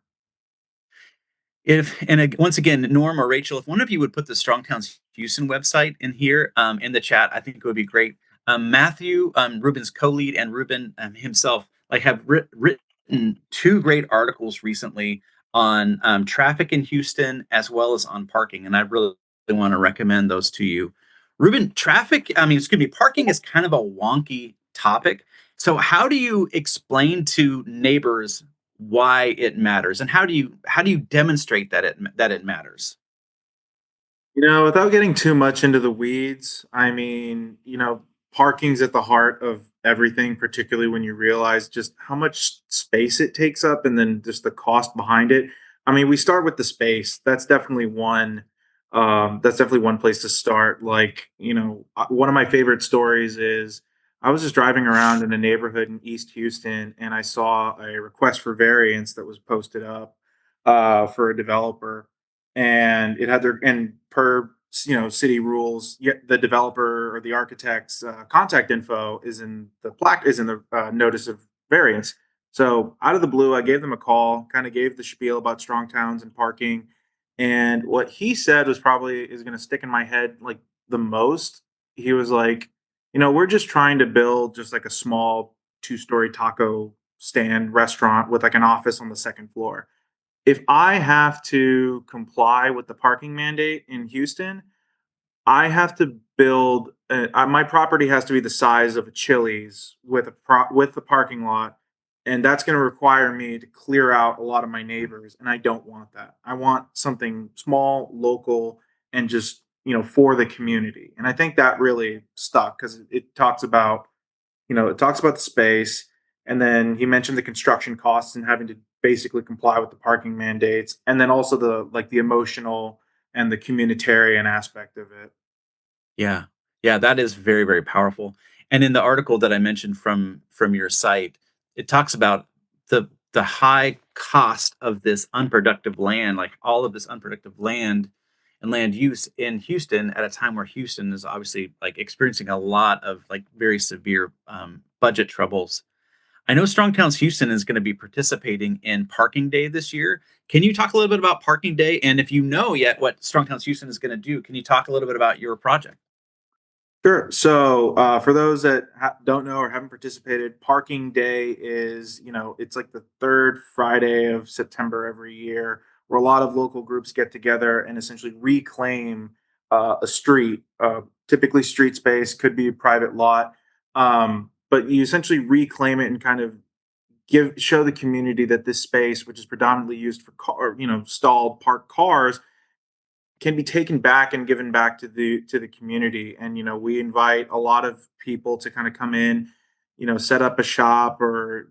Once again, Norm or Rachel, if one of you would put the Strong Towns Houston website in here in the chat, I think it would be great. Matthew, Ruben's co-lead, and Ruben himself have written two great articles recently on traffic in Houston as well as on parking, and I really want to recommend those to you. Ruben, parking is kind of a wonky topic. So how do you explain to neighbors why it matters, and how do you demonstrate that it matters? Without getting too much into the weeds, I mean, parking's at the heart of everything, particularly when you realize just how much space it takes up and then just the cost behind it. I mean, we start with the space. That's definitely one place to start. Like, one of my favorite stories is I was just driving around in a neighborhood in East Houston and I saw a request for variance that was posted up for a developer, and it had their and per city rules, yet the developer or the architect's contact info is in the notice of variance. So out of the blue, I gave them a call, kind of gave the spiel about strong towns and parking, and what he said was probably is going to stick in my head like the most. He was like, we're just trying to build just like a small 2-story taco stand restaurant with like an office on the second floor. If I have to comply with the parking mandate in Houston, I have to build. My property has to be the size of a Chili's with the parking lot, and that's going to require me to clear out a lot of my neighbors, and I don't want that. I want something small, local, and just for the community. And I think that really stuck because it talks about the space, and then he mentioned the construction costs and having to basically comply with the parking mandates, and then also the emotional and the communitarian aspect of it. Yeah. Yeah, that is very, very powerful. And in the article that I mentioned from your site, it talks about the high cost of this unproductive land, like all of this unproductive land and land use in Houston at a time where Houston is obviously like experiencing a lot of like very severe budget troubles. I know Strong Towns Houston is going to be participating in Parking Day this year. Can you talk a little bit about Parking Day? And if you know yet what Strong Towns Houston is going to do, can you talk a little bit about your project? Sure. So, for those that don't know or haven't participated, Parking Day is, it's like the third Friday of September every year, where a lot of local groups get together and essentially reclaim a street, typically street space, could be a private lot. But you essentially reclaim it and kind of show the community that this space, which is predominantly used for stalled parked cars, can be taken back and given back to the community. And we invite a lot of people to kind of come in, set up a shop, or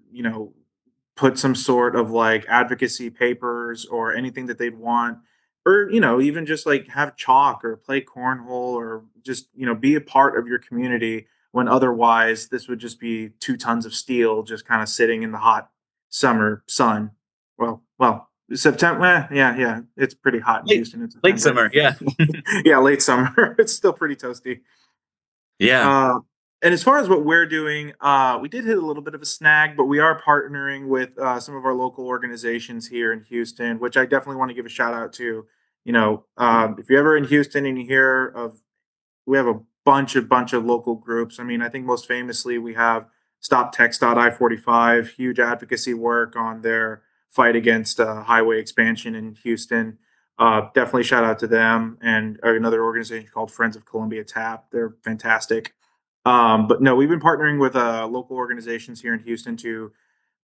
put some sort of like advocacy papers or anything that they'd want, or even just like have chalk or play cornhole, or just be a part of your community, when otherwise this would just be 2 tons of steel just kind of sitting in the hot summer sun. Well, September. Yeah, it's pretty hot in Late, Houston in late September. summer, yeah. Yeah, late summer. It's still pretty toasty. Yeah. And as far as what we're doing, we did hit a little bit of a snag, but we are partnering with some of our local organizations here in Houston, which I definitely want to give a shout out to. If you're ever in Houston and you hear of, we have a bunch of local groups. I mean, I think most famously we have Stop I-45, huge advocacy work on their fight against highway expansion in Houston. Definitely shout out to them, and another organization called Friends of Columbia Tap. They're fantastic. But no, we've been partnering with local organizations here in Houston to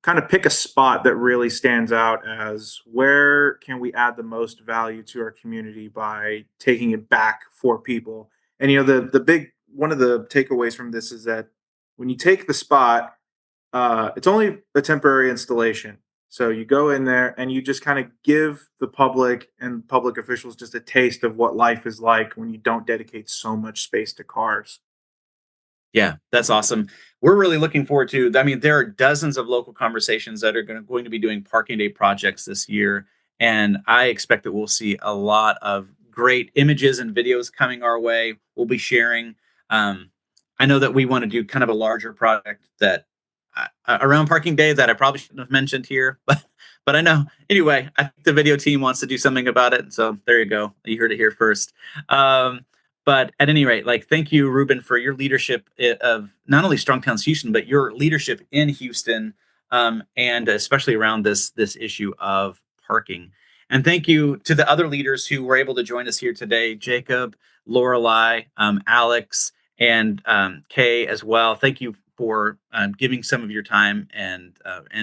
kind of pick a spot that really stands out as where can we add the most value to our community by taking it back for people. And the big one of the takeaways from this is that when you take the spot, it's only a temporary installation. So you go in there and you just kind of give the public and public officials just a taste of what life is like when you don't dedicate so much space to cars. Yeah, that's awesome. We're really looking forward to. I mean, there are dozens of local conversations that are going to be doing Parking Day projects this year, and I expect that we'll see a lot of great images and videos coming our way. We'll be sharing. Um, I know that we want to do kind of a larger project that around Parking Day that I probably shouldn't have mentioned here, but I know anyway. I think the video team wants to do something about it, so there you go. You heard it here first. But at any rate, like, thank you, Ruben, for your leadership of not only Strong Towns Houston, but your leadership in Houston, and especially around this issue of parking. And thank you to the other leaders who were able to join us here today: Jacob, Lorelei, Alex, and Kay as well. Thank you for giving some of your time and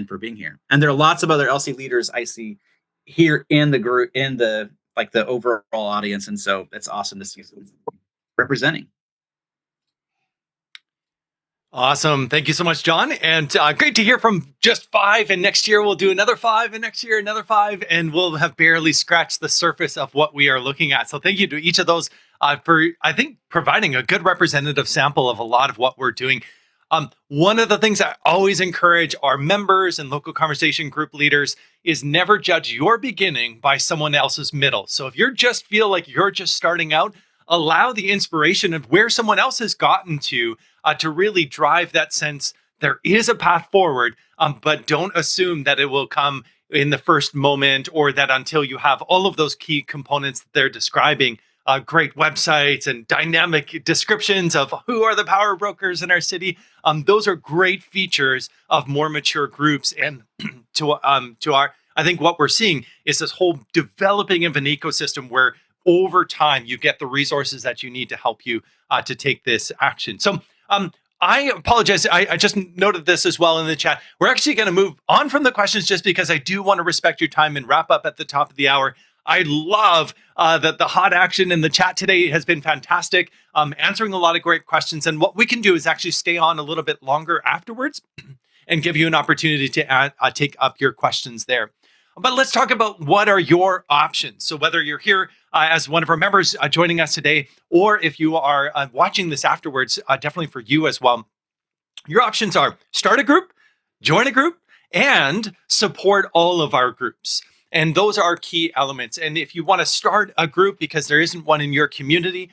for being here. And there are lots of other LC leaders I see here in the group, in the overall audience, and so it's awesome to see some representing. Awesome. Thank you so much, John. And great to hear from just 5. And next year we'll do another 5, and next year another 5. And we'll have barely scratched the surface of what we are looking at. So thank you to each of those for, I think, providing a good representative sample of a lot of what we're doing. One of the things I always encourage our members and local conversation group leaders is never judge your beginning by someone else's middle. So if you just feel like you're just starting out, allow the inspiration of where someone else has gotten to really drive that sense there is a path forward, but don't assume that it will come in the first moment, or that until you have all of those key components that they're describing, great websites and dynamic descriptions of who are the power brokers in our city. Those are great features of more mature groups. And to our, I think what we're seeing is this whole developing of an ecosystem where over time you get the resources that you need to help you to take this action. So I apologize. I just noted this as well in the chat. We're actually going to move on from the questions just because I do want to respect your time and wrap up at the top of the hour. I love that the hot action in the chat today has been fantastic, answering a lot of great questions. And what we can do is actually stay on a little bit longer afterwards and give you an opportunity to take up your questions there. But let's talk about what are your options. So whether you're here as one of our members joining us today, or if you are watching this afterwards, definitely for you as well, your options are start a group, join a group, and support all of our groups. And those are key elements. And if you want to start a group because there isn't one in your community,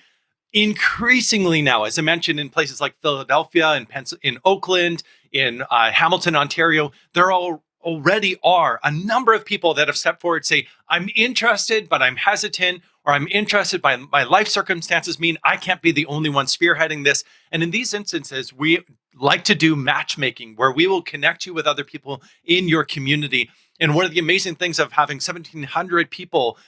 increasingly now, as I mentioned, in places like Philadelphia and in Oakland, in Hamilton, Ontario. There already are a number of people that have stepped forward, say, I'm interested, but I'm hesitant, or I'm interested, but my life circumstances mean I can't be the only one spearheading this. And in these instances, we like to do matchmaking, where we will connect you with other people in your community. And one of the amazing things of having 1,700 people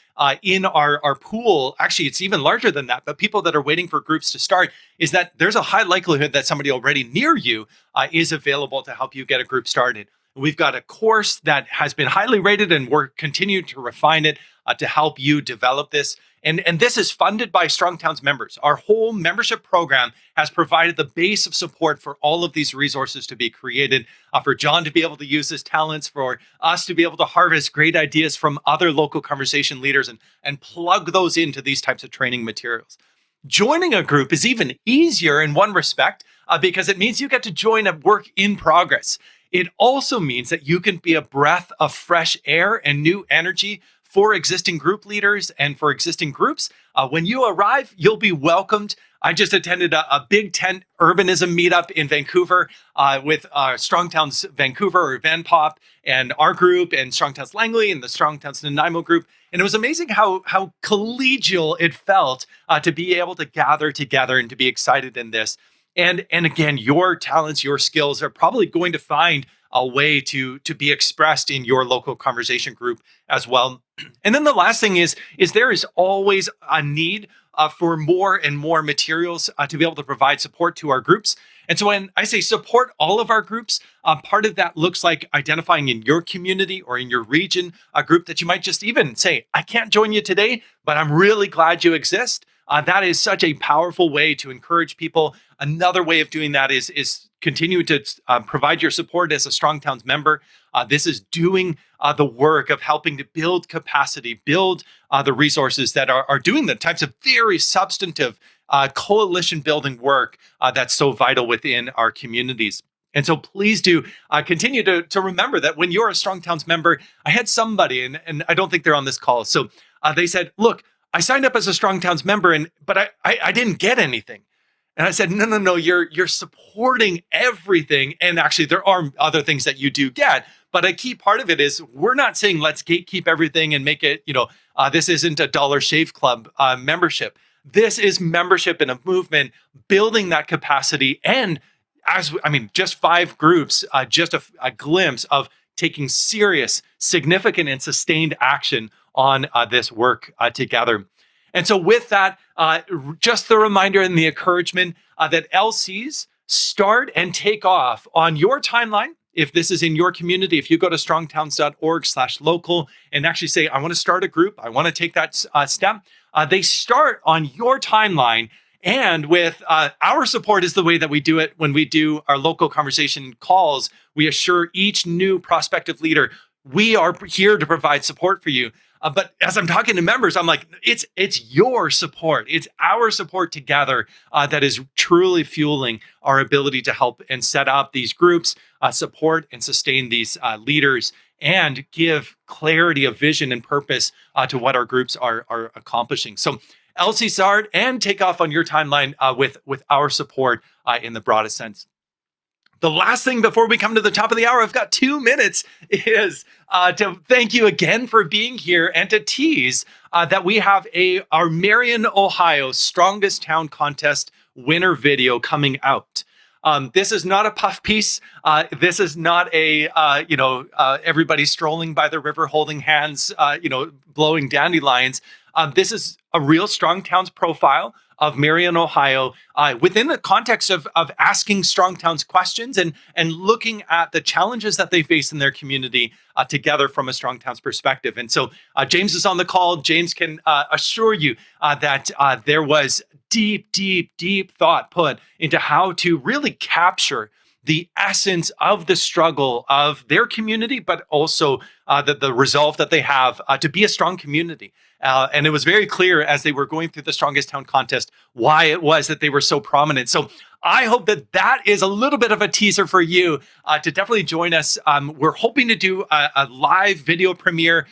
in our pool, actually, it's even larger than that, but people that are waiting for groups to start, is that there's a high likelihood that somebody already near you is available to help you get a group started. We've got a course that has been highly rated, and we're continuing to refine it to help you develop this. And this is funded by Strong Towns members. Our whole membership program has provided the base of support for all of these resources to be created, for John to be able to use his talents, for us to be able to harvest great ideas from other local conversation leaders and plug those into these types of training materials. Joining a group is even easier in one respect because it means you get to join a work in progress. It also means that you can be a breath of fresh air and new energy for existing group leaders and for existing groups. When you arrive, you'll be welcomed. I just attended a big tent urbanism meetup in Vancouver with Strong Towns Vancouver, or VanPop, and our group, and Strong Towns Langley and the Strong Towns Nanaimo group. And it was amazing how collegial it felt to be able to gather together and to be excited in this. And again, your talents, your skills are probably going to find a way to be expressed in your local conversation group as well. And then the last thing is there is always a need for more and more materials to be able to provide support to our groups. And so when I say support all of our groups, part of that looks like identifying in your community or in your region a group that you might just even say, I can't join you today, but I'm really glad you exist. That is such a powerful way to encourage people. Another way of doing that is continue to provide your support as a Strong Towns member. This is doing the work of helping to build capacity, build the resources that are doing the types of very substantive coalition building work that's so vital within our communities. And so please do continue to remember that when you're a Strong Towns member. I had somebody, and I don't think they're on this call. So they said, look, I signed up as a Strong Towns member, but I didn't get anything. And I said, no, you're supporting everything. And actually, there are other things that you do get. But a key part of it is we're not saying let's gatekeep everything and make it, this isn't a Dollar Shave Club membership. This is membership in a movement, building that capacity. And just 5 groups, just a glimpse of taking serious, significant, and sustained action on this work together. And so with that, just the reminder and the encouragement that LCs start and take off on your timeline. If this is in your community, if you go to strongtowns.org/local and actually say, I want to start a group, I want to take that step, they start on your timeline. And with our support is the way that we do it when we do our local conversation calls. We assure each new prospective leader, we are here to provide support for you. But as I'm talking to members, I'm like, it's your support. It's our support together that is truly fueling our ability to help and set up these groups, support and sustain these leaders, and give clarity of vision and purpose to what our groups are accomplishing. So LC start and take off on your timeline with our support in the broadest sense. The last thing before we come to the top of the hour, I've got 2 minutes, is to thank you again for being here and to tease that we have our Marion, Ohio Strongest Town Contest winner video coming out. This is not a puff piece. This is not everybody strolling by the river holding hands, blowing dandelions. This is a real Strong Towns profile of Marion, Ohio, within the context of asking Strong Towns questions and looking at the challenges that they face in their community together from a Strong Towns perspective. And so James is on the call. James can assure you that there was deep thought put into how to really capture the essence of the struggle of their community, but also the resolve that they have to be a strong community. And it was very clear as they were going through the Strongest Town Contest why it was that they were so prominent. So I hope that is a little bit of a teaser for you to definitely join us. We're hoping to do a live video premiere,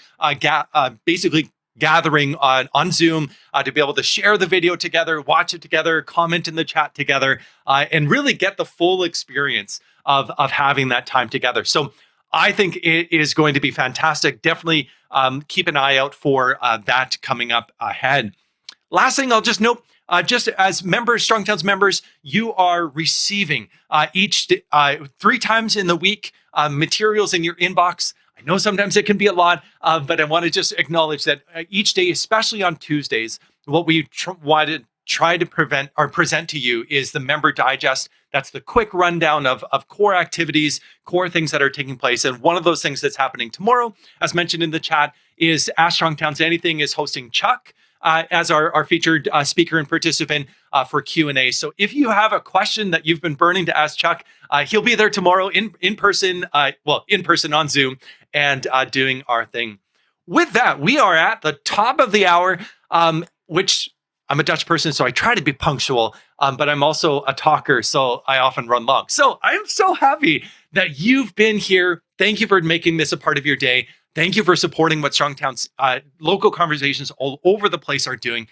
basically gathering on Zoom to be able to share the video together, watch it together, comment in the chat together, and really get the full experience of having that time together. So I think it is going to be fantastic. Definitely keep an eye out for that coming up ahead. Last thing I'll just note, just as members, Strong Towns members, you are receiving 3 times in the week materials in your inbox. I know sometimes it can be a lot, but I want to just acknowledge that each day, especially on Tuesdays, what we want to try to present to you is the member digest. That's the quick rundown of core activities, core things that are taking place. And one of those things that's happening tomorrow, as mentioned in the chat, is Ask Strong Towns Anything is hosting Chuck as our featured speaker and participant for Q&A. So if you have a question that you've been burning to ask Chuck, he'll be there tomorrow in person on Zoom and doing our thing. With that, we are at the top of the hour, which I'm a Dutch person, so I try to be punctual, but I'm also a talker, so I often run long. So I am so happy that you've been here. Thank you for making this a part of your day. Thank you for supporting what Strong Towns local conversations all over the place are doing.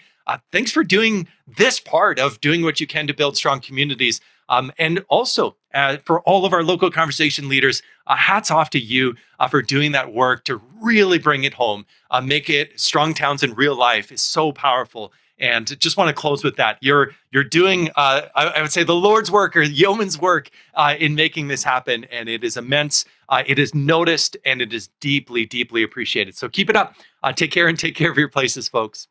Thanks for doing this part of doing what you can to build strong communities. And also for all of our local conversation leaders, hats off to you for doing that work to really bring it home. Make it Strong Towns in real life is so powerful. And just want to close with that. You're doing, I would say, the Lord's work or yeoman's work in making this happen. And it is immense. It is noticed and it is deeply, deeply appreciated. So keep it up. Take care and take care of your places, folks.